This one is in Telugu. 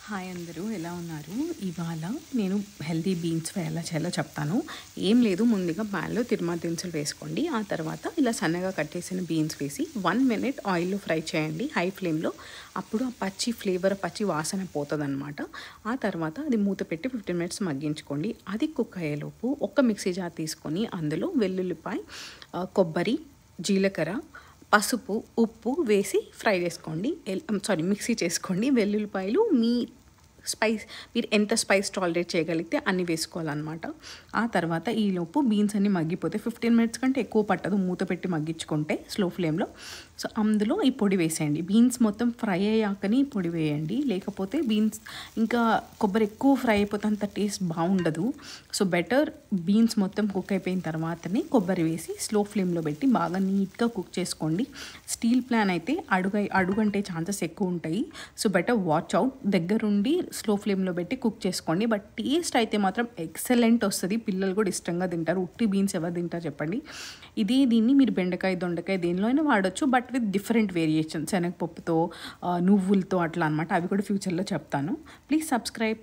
హాయ్ అందరూ ఎలా ఉన్నారు? ఇవాళ నేను హెల్తీ బీన్స్ ఫ్రై ఎలా చేయాలో చెప్తాను. ఏం లేదు, ముందుగా ప్యాన్లో తిరుమల దినుసులు వేసుకోండి. ఆ తర్వాత ఇలా సన్నగా కట్ చేసిన బీన్స్ వేసి 1 మినిట్ ఆయిల్లో ఫ్రై చేయండి హై ఫ్లేమ్లో. అప్పుడు ఆ పచ్చి ఫ్లేవర్, పచ్చి వాసన పోతుందన్నమాట. ఆ తర్వాత అది మూత పెట్టి 15 మినిట్స్ మగ్గించుకోండి. అది కుక్ అయ్యేలోపు ఒక మిక్సీ జార్ తీసుకొని అందులో వెల్లుల్లిపాయ, కొబ్బరి, జీలకర్ర, పసుపు, ఉప్పు వేసి ఫ్రై చేసుకోండి. మిక్సీ చేసుకోండి. వెల్లుల్లిపాయలు మీరు ఎంత స్పైస్ టాలరేట్ చేయగలిగితే అన్ని వేసుకోవాలన్నమాట. ఆ తర్వాత ఈలోపు బీన్స్ అన్ని మగ్గిపోతే 15 మినిట్స్ కంటే ఎక్కువ పట్టదు మూత పెట్టి మగ్గించుకుంటే స్లో ఫ్లేమ్లో. సో అందులో ఈ పొడి వేసేయండి. బీన్స్ మొత్తం ఫ్రై అయ్యాకని పొడి వేయండి, లేకపోతే బీన్స్ ఇంకా కొబ్బరి ఎక్కువ ఫ్రై అయిపోతే అంత టేస్ట్ బాగుండదు. సో బెటర్ బీన్స్ మొత్తం కుక్ అయిపోయిన తర్వాతనే కొబ్బరి వేసి స్లో ఫ్లేమ్లో పెట్టి బాగా నీట్గా కుక్ చేసుకోండి. స్టీల్ ప్యాన్ అయితే అడుగంటే ఛాన్సెస్ ఎక్కువ ఉంటాయి. So better watch out. దగ్గరుండి స్లో ఫ్లేమ్లో పెట్టి కుక్ చేసుకోండి. బట్ టేస్ట్ అయితే మాత్రం ఎక్సలెంట్ వస్తుంది. పిల్లలు కూడా ఇష్టంగా తింటారు. ఉట్టి బీన్స్ ఎవరు తింటారు చెప్పండి? దీన్ని మీరు బెండకాయ, దొండకాయ దేనిలో అయినా వాడచ్చు, బట్ విత్ డిఫరెంట్ వేరియేషన్. శనగపప్పుతో, నువ్వులతో అట్లా అనమాట. అవి కూడా ఫ్యూచర్లో చెప్తాను. Please subscribe.